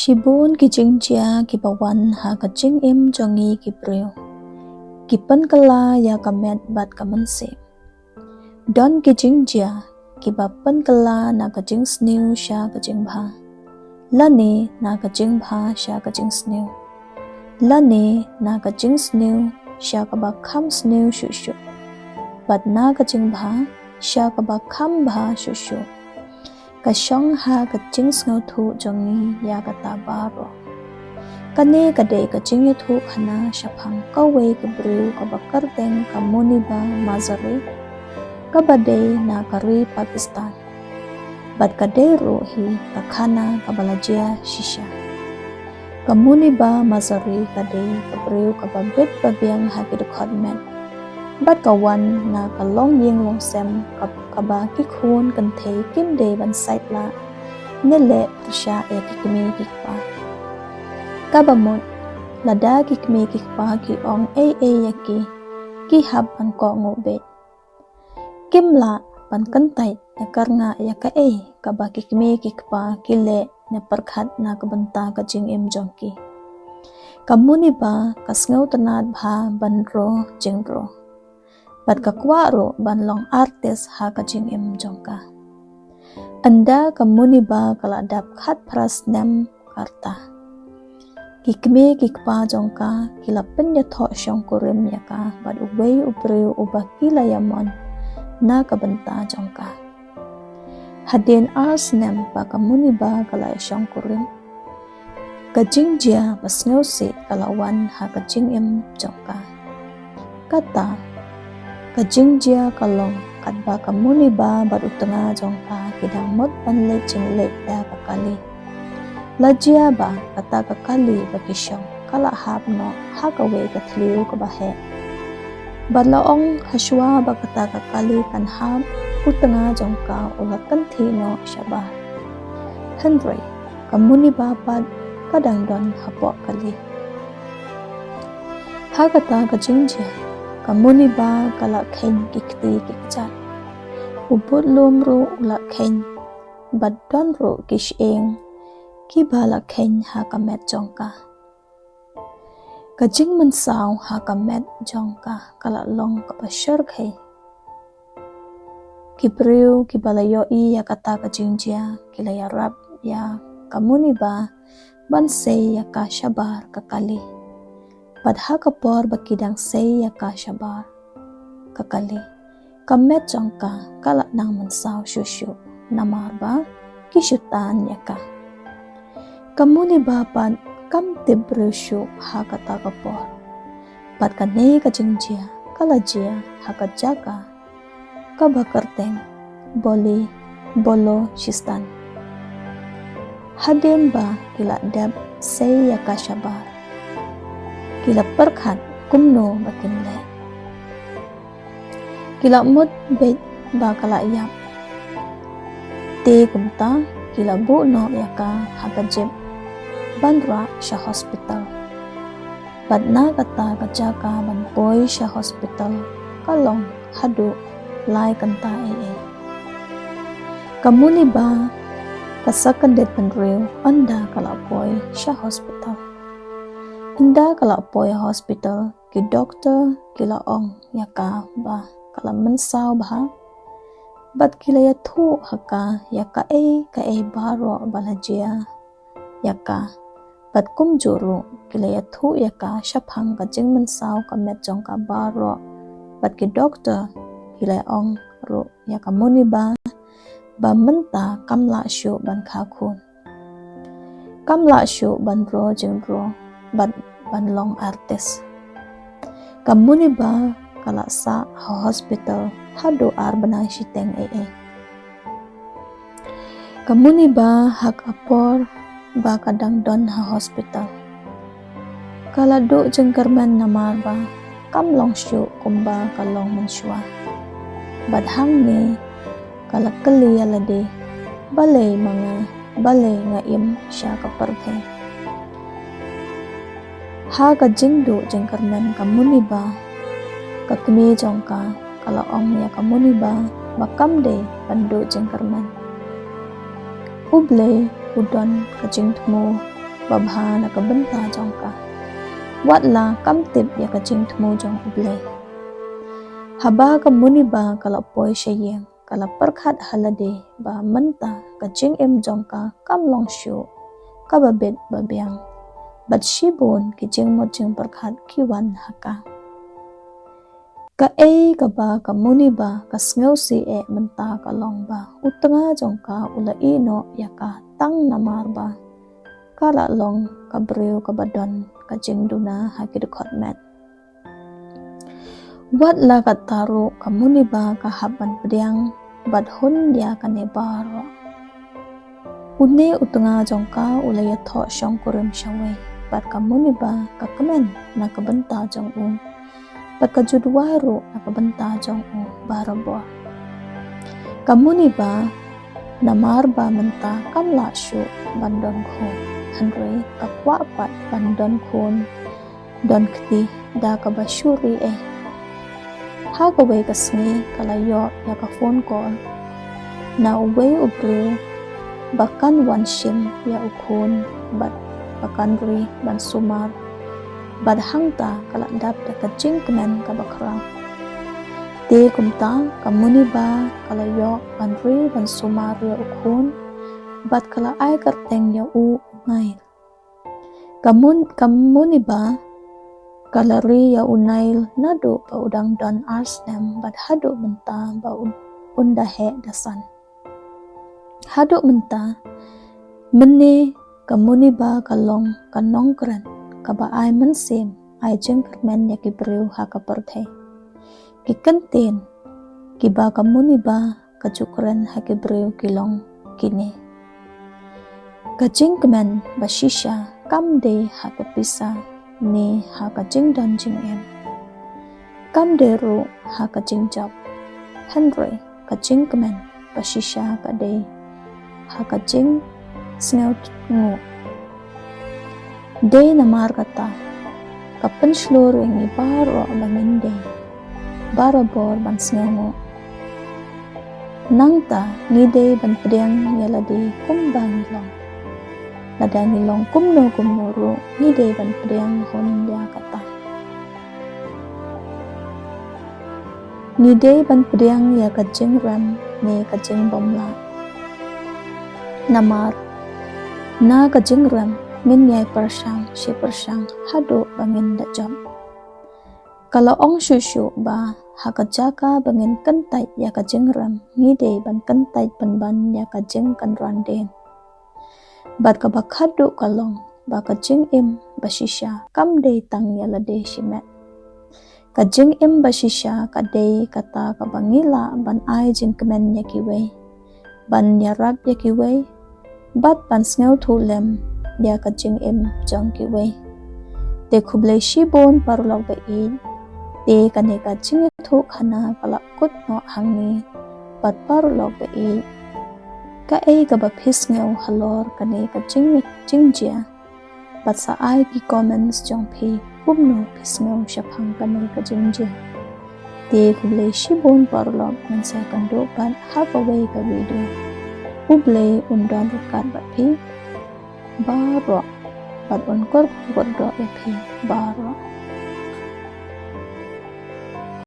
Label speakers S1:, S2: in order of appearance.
S1: Shibun ki jingjia ki bawan ha ka jingim jongi ki breu. Ki penkela ya kamet bat kamense. Don ki jingjia ki ba penkela na ka jing sniu sha ka jing bha. Lani na ka jing bha sha ka jing sniu. Lani na ka jing sniu sha ka ba kham sniu shu shu. Bat na ka jing bha sha ka ba kham bha shu shu. Ka shong ha ka jing sngo thu jongi ya ka ta baro. Ka ne ka de ka jing yu thu khana shapang ka we ka breu ka bakar teng ka muni ba mazari. Ka bade na ka ri Pakistan. Bat ka de ro hi ka khana ka balajia shisha. Ka muni ba mazari ka de ka breu ka ba bit ba biang ha ki dukhot men. Bat ka wan na ka long ying long sem ka ba ki khun kan thei kim de ban sait la ne le prisha e ki kmi ki pa ka ba mot la da ki kmi ki pa ki ong e ya ki hab ban ko ngo be kim la ban kan tai na kar nga ya ka ka ba ki kmi ki pa ki le ne parkhat na ka banta ka jing em jong ki kamuni ba ka sngo tanat bha ban ro jing ro. Bat ka kwa ro ban long artis ha ka jing im jongka. Anda kamuni ba kala dap khat pras nem karta. Kikme kikpa jongka kila penya tho shong kurim yaka bat ubay ubreu ubakila yamon na kabenta jongka. Hadin ars nem ba kamuni ba kala shong kurim. Ka jing jia pas ngeusi kala wan ha ka jing im jongka. Kata ka jingjia kalong kat ba kamuni ba bat utanga jongka kidang mot pan le jing le da ka kali lajia ba kata ka kali ba kishong kala hap no ha ka we ka thliu ka ba he bat la ong hashwa ba kata ka kali kan hap utanga jongka ula kan thi no shaba Henry kamuni ba pat kadang don hapo kali ha kata ka jingjia kamuni ba kala khen kikti kikchat ubut lum ru ula khen bat don ru kish eng ki bala khen ha kamet jongka ka jing man saw ha kamet jongka kala long ka pasher khay ki breu ki bala yo I ya kata ka jingjia kila ya rap ya kamuni ba ban se ya ka shabar ka kali Padha kapor bakidang say ya ka shabar kakali kamet jongka kala nang mansaw shushu namar ba kishutan ya ka kamuni ba pan kam tibrushu ha kata kapor pat kane ka jingjia kala jia ha ka jaga ka bakarteng bolo shistan hadin ba kila dab say ya ka shabar kila perkhat kumno bakin le kila mut bet ba kala yap te kumta kila bu no yaka hakajib bandra sha hospital badna kata kajaka ban boy sha hospital kalong hadu lai kanta kamuni ba kasakandet penreu anda kala boy sha hospital Anda kala poy hospital ki doktor kila ong yaka ba kala mensaw ba bat kila ya thu haka yaka ka baro balajia yaka bat kum juru kila ya thu yaka shaphang ka jing mensaw ka met jong ka baro bat ki doktor kila ong ro yaka muni ba menta kamla shu ban kha khun kamla shu ban ro jing ro ban long artis kamuni ba kala sa hospital hadu arbana shiteng kamuni ba hak apor ba kadang don ha hospital kala do jengkerman namar ba kam long shu kumba kalong menshua badhang ni kala kali alade balay nga im sya ka perbe ha ka jingdu jengkarmen kamuni ba kakmi jongka kala ong ya kamuni ba bakam de pandu jengkarmen uble udon ka jingtmu babha na kabenta jongka watla kamtip ya kajing tmu jong uble haba kamuni ba kala poi shayeng kala perkhat halade ba menta kajing jongka kamlong shu kababet babyang bat shibon kijing mojing perkhat kiwan haka ka ka ba kamuni ba kasngeu si menta kalong ba utanga jongka ula ino yaka tang namar ba kala long kabreu kabadon kajing duna hakidukot met wat la kataru kamuni ba kahaban pediang bat hun dia kane baro une utanga jongka ula ya tho shong kurim shawe bat kamuni ba kakamen na kabenta jong bat kajudwaru na kabenta jong barabo kamuni ba namar ba menta kamla shu bandon ko Henry kakwa pat bandon kun don kti da kabashuri hagaway kasngi kalayo ya ka phone call na uway ubru bakan wanshim ya ukun bat bakanri ban sumar bad hangta kaladap da kajing kemen kabakra te kumta kamuni ba kalayo banri ban sumar ya ukun bat kala ay karteng ya ngai kamuni ba kalari ya unail nado ba udang don arsnem bat hado menta ba unda he dasan hado menta mene kamuni ba kalong kanong kran kaba ay mensem ay jeng kermen ya kibreu hakaperthe kikanten kiba kamuni ba kajukran hakibreu kilong kini kajing kemen bashisha kamde hakapisa ni hakajing don jing kamde ru hakajing job Henry kajing kemen bashisha kade hakajing snelt ngu de namar kata kapen shlur yang baro bangende barabor ban snelngu nangta ngide ban pedang yalade kumbang long ladani long kumno ru ngide ban pedang hon dia kata ngide ban pedang ya kajing ram ne kajing bomla namar na kajing ram ngin yai persang si persang hado bangin da jam kalau ong shushu ba hakajaka bangin kentai ya kajing ram ngide ban kentai penban ya kajing kan randen bat kabak hado kalong ba kajing bashisha kamde tang ya lade shimet kajing bashisha kade kata kabangila ban ai jing kemen ya kiwe ban ya rab ya kiwe bat ban sneu thulem dia kajing jong kiwe te khuble shibon parulok ba te kane kajing thu khana kala kut no hangni bat parulok ba ka ka ba phis ngeu halor kane kajing jingjia bat sa ai ki comments jong phi pumno phis ngeu shaphang kane kajing je te khuble shibon parulok man sa kando ban halfway ka video uble undon rekat ba phi baro bat unkor kodro epi baro